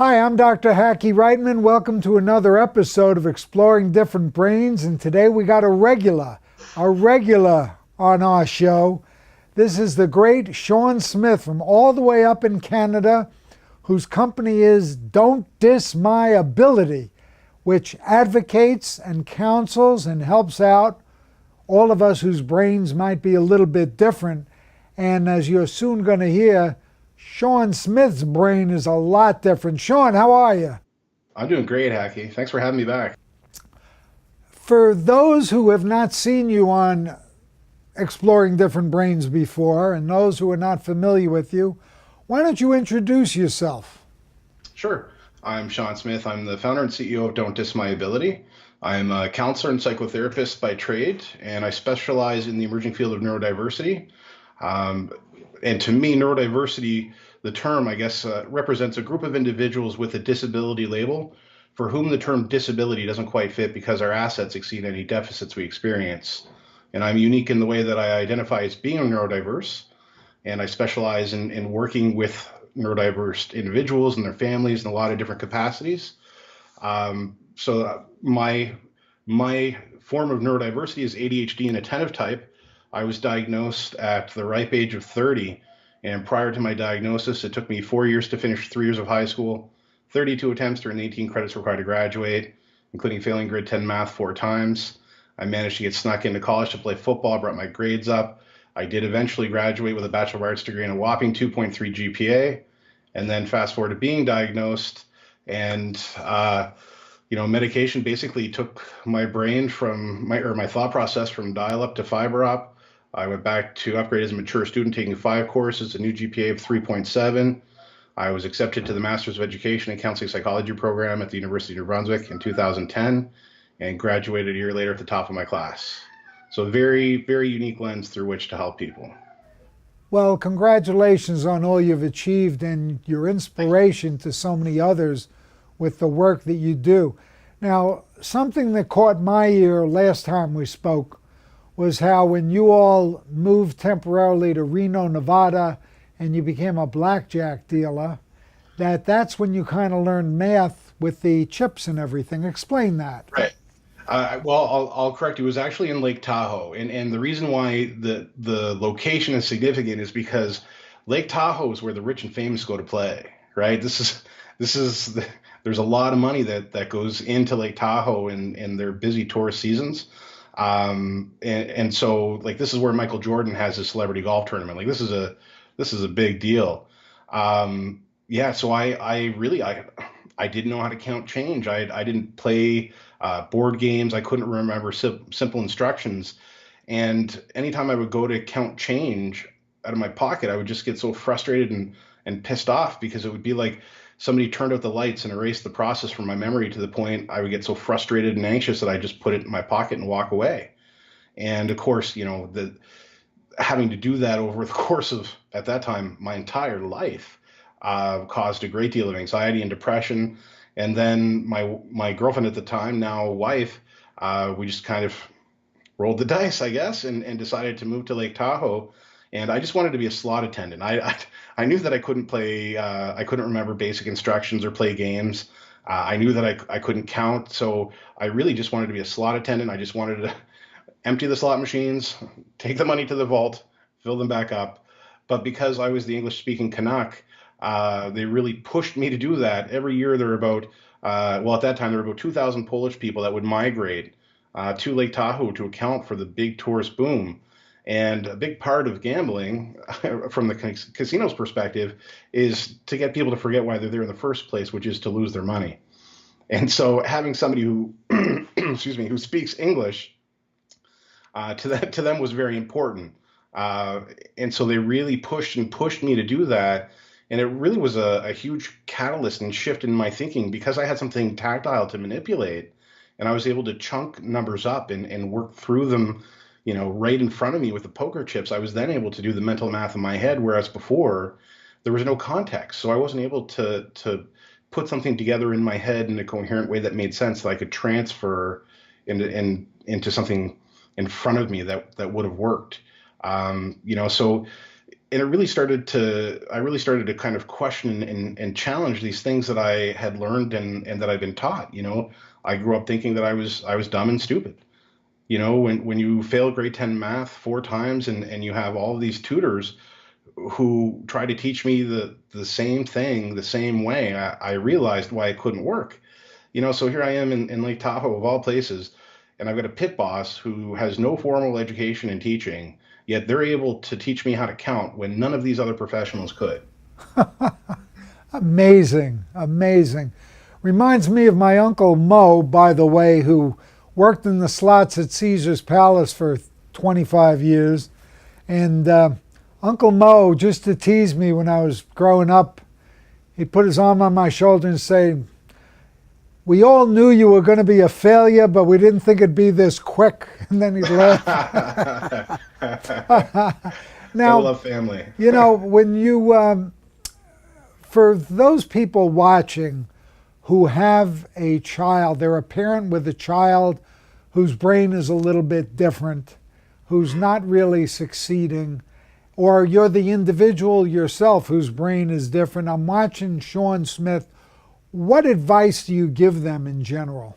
Hi, I'm Dr. Hackie Reitman. Welcome to another episode of Exploring Different Brains. And today we got a regular on our show. This is the great Shawn Smith from all the way up in Canada, whose company is Don't Diss My Ability, which advocates and counsels and helps out all of us whose brains might be a little bit different. And as you're soon going to hear, Shawn Smith's brain is a lot different. Shawn, how are you? I'm doing great, Hackie. Thanks for having me back. For those who have not seen you on Exploring Different Brains before, and those who are not familiar with you, why don't you introduce yourself? Sure. I'm Shawn Smith. I'm the founder and CEO of Don't Diss My Ability. I'm a counselor and psychotherapist by trade, and I specialize in the emerging field of neurodiversity. And to me, neurodiversity, the term, I guess, represents a group of individuals with a disability label for whom the term disability doesn't quite fit because our assets exceed any deficits we experience. And I'm unique in the way that I identify as being neurodiverse, and I specialize in working with neurodiverse individuals and their families in a lot of different capacities. My form of neurodiversity is ADHD and attentive type. I was diagnosed at the ripe age of 30, and prior to my diagnosis, it took me 4 years to finish 3 years of high school, 32 attempts to earn 18 credits required to graduate, including failing grade 10 math 4 times. I managed to get snuck into college to play football, brought my grades up. I did eventually graduate with a Bachelor of Arts degree and a whopping 2.3 GPA, and then fast forward to being diagnosed, and medication basically took my brain from my thought process from dial-up to fiber op. I went back to upgrade as a mature student, taking 5 courses, a new GPA of 3.7. I was accepted to the Master's of Education and Counseling Psychology program at the University of New Brunswick in 2010 and graduated a year later at the top of my class. So a very, very unique lens through which to help people. Well, congratulations on all you've achieved and your inspiration to so many others with the work that you do. Now, something that caught my ear last time we spoke was how when you all moved temporarily to Reno, Nevada, and you became a blackjack dealer, that's when you kind of learned math with the chips and everything. Explain that. Right. I'll correct you. It was actually in Lake Tahoe, and the reason why the location is significant is because Lake Tahoe is where the rich and famous go to play. Right. There's a lot of money that goes into Lake Tahoe in their busy tourist seasons. And so like this is where Michael Jordan has his celebrity golf tournament. Like this is a big deal. So I didn't know how to count change. I didn't play board games. I couldn't remember simple instructions. And anytime I would go to count change out of my pocket, I would just get so frustrated and pissed off because it would be like somebody turned out the lights and erased the process from my memory to the point I would get so frustrated and anxious that I just put it in my pocket and walk away. And of course, having to do that over the course of, at that time, my entire life caused a great deal of anxiety and depression. And then my girlfriend at the time, now wife, we just kind of rolled the dice, I guess, and decided to move to Lake Tahoe. And I just wanted to be a slot attendant. I knew that I couldn't play, I couldn't remember basic instructions or play games. I knew that I couldn't count. So I really just wanted to be a slot attendant. I just wanted to empty the slot machines, take the money to the vault, fill them back up. But because I was the English-speaking Canuck, they really pushed me to do that. Every year there were about, at that time, there were about 2,000 Polish people that would migrate to Lake Tahoe to account for the big tourist boom. And a big part of gambling, from the casino's perspective, is to get people to forget why they're there in the first place, which is to lose their money. And so having somebody who, who speaks English, to them was very important. And so they really pushed me to do that. And it really was a huge catalyst and shift in my thinking because I had something tactile to manipulate. And I was able to chunk numbers up and work through them, right in front of me with the poker chips. I was then able to do the mental math in my head, whereas before there was no context. So I wasn't able to put something together in my head in a coherent way that made sense that I could transfer into something in front of me that would have worked. So and I really started to kind of question and challenge these things that I had learned and that I've been taught. I grew up thinking that I was dumb and stupid. When you fail grade 10 math 4 times and you have all of these tutors who try to teach me the same thing the same way, I realized why it couldn't work. So here I am in Lake Tahoe of all places, and I've got a pit boss who has no formal education in teaching, yet they're able to teach me how to count when none of these other professionals could. Amazing, amazing. Reminds me of my Uncle Mo, by the way, who worked in the slots at Caesar's Palace for 25 years. And Uncle Mo, just to tease me when I was growing up, he'd put his arm on my shoulder and say, "We all knew you were going to be a failure, but we didn't think it'd be this quick." And then he'd laugh. Gotta Now, love family. when you, for those people watching who have a child, they're a parent with a child whose brain is a little bit different, who's not really succeeding, or you're the individual yourself whose brain is different. I'm watching Shawn Smith. What advice do you give them in general?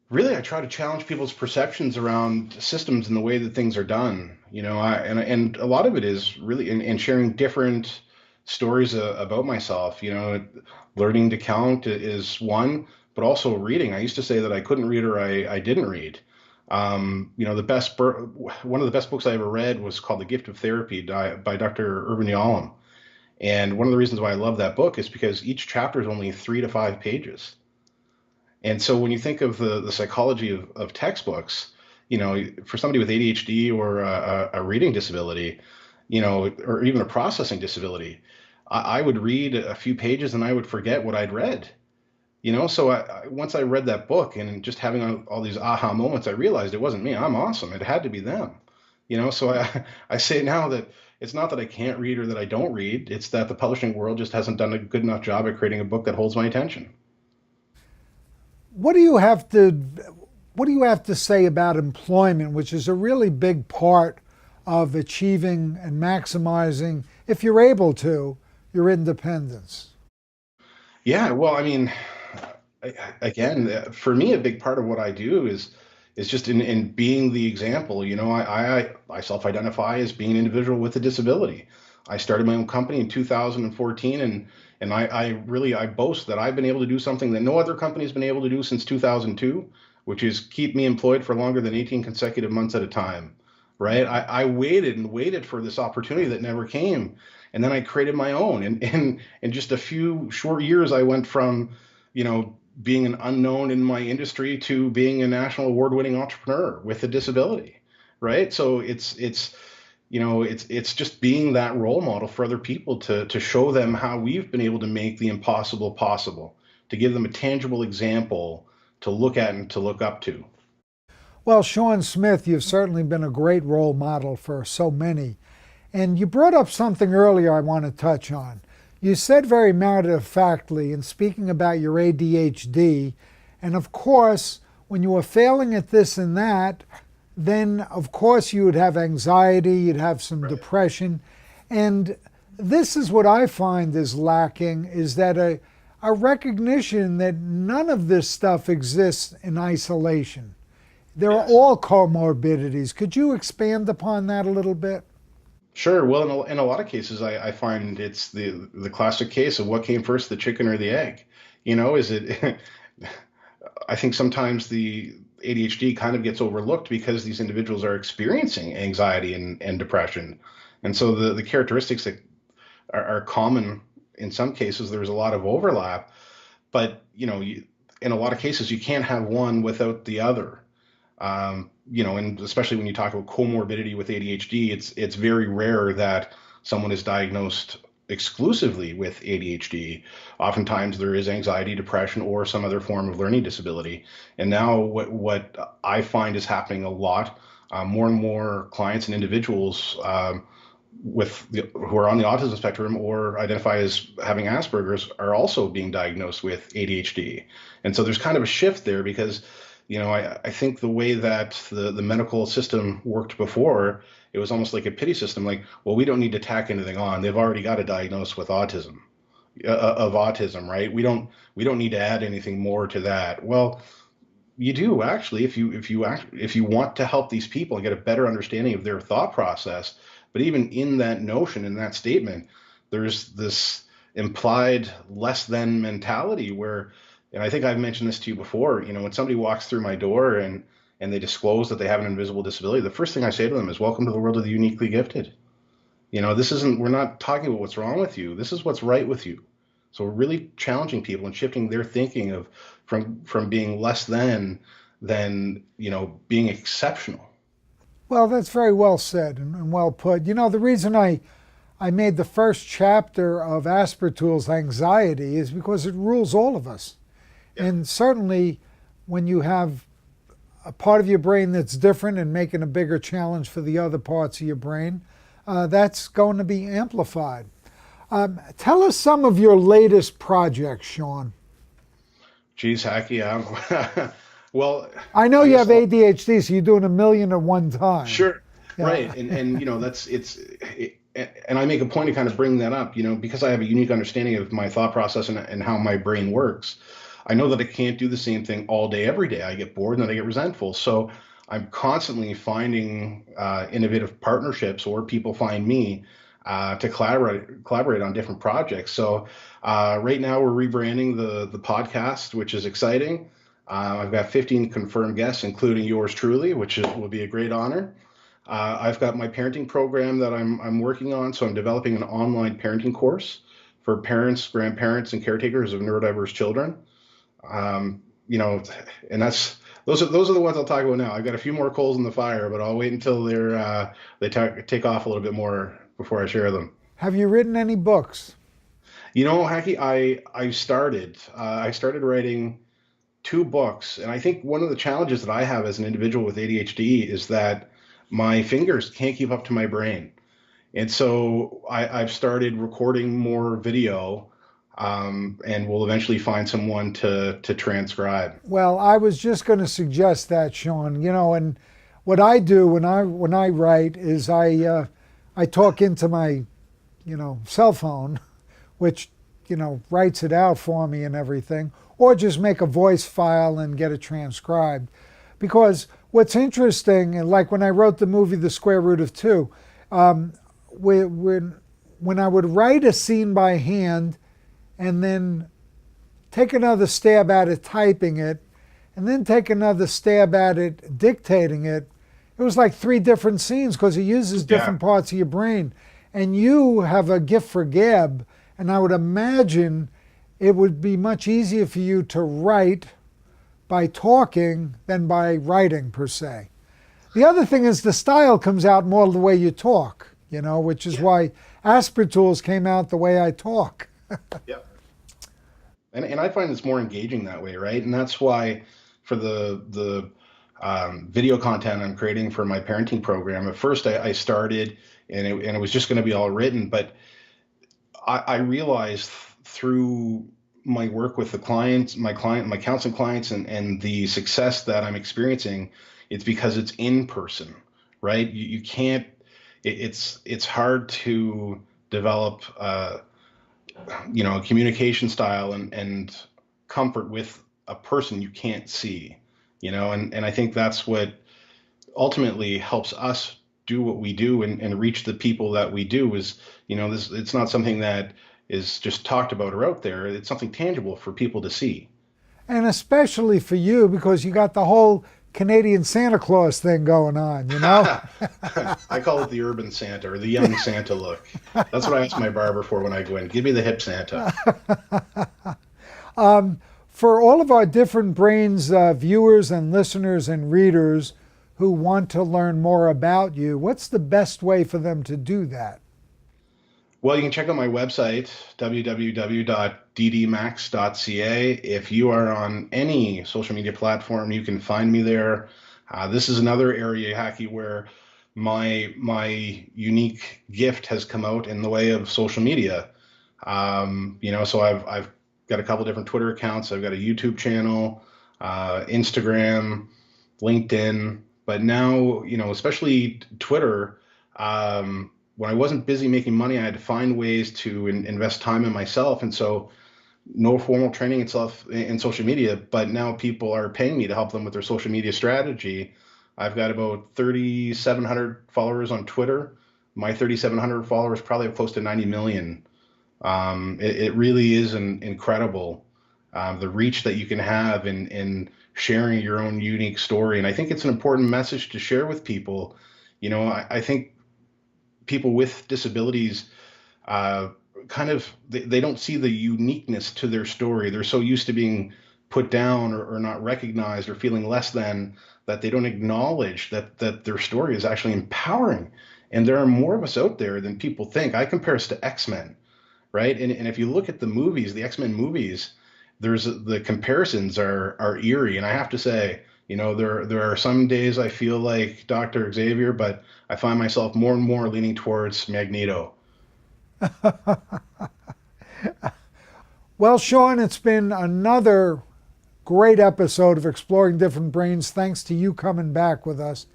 Really, I try to challenge people's perceptions around systems and the way that things are done. And a lot of it is really in sharing different stories about myself. Learning to count is one, but also reading. I used to say that I couldn't read or I didn't read. One of the best books I ever read was called The Gift of Therapy by Dr. Urban Yalom. And one of the reasons why I love that book is because each chapter is only 3 to 5 pages. And so when you think of the psychology of textbooks, for somebody with ADHD or a reading disability, or even a processing disability, I would read a few pages and I would forget what I'd read. So once I read that book and just having all these aha moments, I realized it wasn't me. I'm awesome. It had to be them. So I say now that it's not that I can't read or that I don't read. It's that the publishing world just hasn't done a good enough job at creating a book that holds my attention. What do you have to what do you have to say about employment, which is a really big part of achieving and maximizing, if you're able to, your independence? Yeah, well, I mean, again, for me, a big part of what I do is just in being the example. I self-identify as being an individual with a disability. I started my own company in 2014, and I boast that I've been able to do something that no other company has been able to do since 2002, which is keep me employed for longer than 18 consecutive months at a time. Right? I waited and waited for this opportunity that never came, and then I created my own. And in just a few short years, I went from, being an unknown in my industry to being a national award-winning entrepreneur with a disability. Right? So it's just being that role model for other people to show them how we've been able to make the impossible possible, to give them a tangible example to look at and to look up to. Well, Shawn Smith, you've certainly been a great role model for so many. And you brought up something earlier I want to touch on. You said very matter-of-factly in speaking about your ADHD, and of course, when you were failing at this and that, then of course you would have anxiety, you'd have some depression. And this is what I find is lacking, is that a recognition that none of this stuff exists in isolation. They're all comorbidities. Could you expand upon that a little bit? Sure. Well, in a lot of cases, I find it's the classic case of what came first, the chicken or the egg. Is it? I think sometimes the ADHD kind of gets overlooked because these individuals are experiencing anxiety and depression, and so the characteristics that are common in some cases, there's a lot of overlap, but in a lot of cases, you can't have one without the other. And especially when you talk about comorbidity with ADHD, it's very rare that someone is diagnosed exclusively with ADHD. Oftentimes there is anxiety, depression, or some other form of learning disability. And now what I find is happening a lot, more and more clients and individuals who are on the autism spectrum or identify as having Asperger's are also being diagnosed with ADHD. And so there's kind of a shift there because I think the way that the medical system worked before, it was almost like a pity system. Like, well, we don't need to tack anything on. They've already got a diagnosis with autism, right? We don't need to add anything more to that. Well, you do actually, if you want to help these people and get a better understanding of their thought process. But even in that notion, in that statement, there's this implied less than mentality where, and I think I've mentioned this to you before, when somebody walks through my door and they disclose that they have an invisible disability, the first thing I say to them is, welcome to the world of the uniquely gifted. We're not talking about what's wrong with you. This is what's right with you. So we're really challenging people and shifting their thinking of from being less than being exceptional. Well, that's very well said and well put. The reason I made the first chapter of Aspertools anxiety is because it rules all of us. Yeah. And certainly when you have a part of your brain that's different and making a bigger challenge for the other parts of your brain, that's going to be amplified. Tell us some of your latest projects, Shawn. Geez, Hackie, well, I know I you guess have ADHD, so you're doing a million at one time. Sure, Yeah. right, and and I make a point of kind of bringing that up, because I have a unique understanding of my thought process and how my brain works. I know that I can't do the same thing all day, every day. I get bored and then I get resentful. So I'm constantly finding innovative partnerships, or people find me to collaborate on different projects. So right now we're rebranding the podcast, which is exciting. I've got 15 confirmed guests, including yours truly, which will be a great honor. I've got my parenting program that I'm working on. So I'm developing an online parenting course for parents, grandparents, and caretakers of neurodiverse children. And those are the ones I'll talk about now. I've got a few more coals in the fire, but I'll wait until they take off a little bit more before I share them. Have you written any books? Hackie, I started writing 2 books, and I think one of the challenges that I have as an individual with ADHD is that my fingers can't keep up to my brain, and so I've started recording more video, and we'll eventually find someone to transcribe. Well, I was just going to suggest that, Shawn. And what I do when I write is I talk into my cell phone, which writes it out for me and everything, or just make a voice file and get it transcribed. Because what's interesting, and like when I wrote the movie The Square Root of Two, when I would write a scene by hand and then take another stab at it typing it, and then take another stab at it dictating it, it was like 3 different scenes because it uses different parts of your brain. And you have a gift for gab, and I would imagine it would be much easier for you to write by talking than by writing per se. The other thing is the style comes out more the way you talk, which is why Aspertools came out the way I talk. Yeah. And I find it's more engaging that way, right? And that's why for the video content I'm creating for my parenting program, at first I started and it was just going to be all written, but I realized through my work with the clients, my counseling clients, and the success that I'm experiencing, it's because it's in person, right? You can't. It's hard to develop, a communication style and comfort with a person you can't see, and I think that's what ultimately helps us do what we do and reach the people that we do is, it's not something that is just talked about or out there. It's something tangible for people to see. And especially for you, because you got the whole Canadian Santa Claus thing going on, I call it the urban Santa or the young Santa look. That's what I ask my barber for when I go in. Give me the hip Santa. For all of our different brains, viewers and listeners and readers who want to learn more about you, what's the best way for them to do that? Well, you can check out my website, www.ddmax.ca. If you are on any social media platform, you can find me there. This is another area, Hackie, where my unique gift has come out in the way of social media. So I've got a couple different Twitter accounts. I've got a YouTube channel. Instagram, LinkedIn, but now, especially Twitter. When I wasn't busy making money, I had to find ways to invest time in myself. And so no formal training itself in social media, but now people are paying me to help them with their social media strategy. I've got about 3,700 followers on Twitter. My 3,700 followers probably have close to 90 million. It really is incredible, the reach that you can have in sharing your own unique story. And I think it's an important message to share with people. I think people with disabilities they don't see the uniqueness to their story. They're so used to being put down or not recognized or feeling less than, that they don't acknowledge that their story is actually empowering. And there are more of us out there than people think. I compare us to X-Men, right? And if you look at the movies, the X-Men movies, the comparisons are eerie. And I have to say, there are some days I feel like Dr. Xavier, but I find myself more and more leaning towards Magneto. Well, Shawn, it's been another great episode of Exploring Different Brains. Thanks to you coming back with us.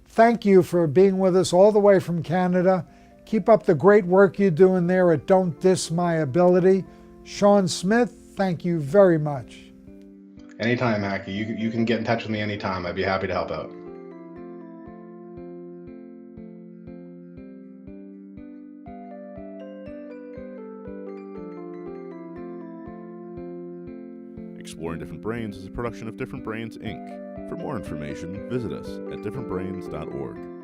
Thank you for being with us all the way from Canada. Keep up the great work you're doing there at Don't Diss My Ability. Shawn Smith, thank you very much. Anytime, Hackie. You can get in touch with me anytime. I'd be happy to help out. Exploring Different Brains is a production of Different Brains, Inc. For more information, visit us at differentbrains.org.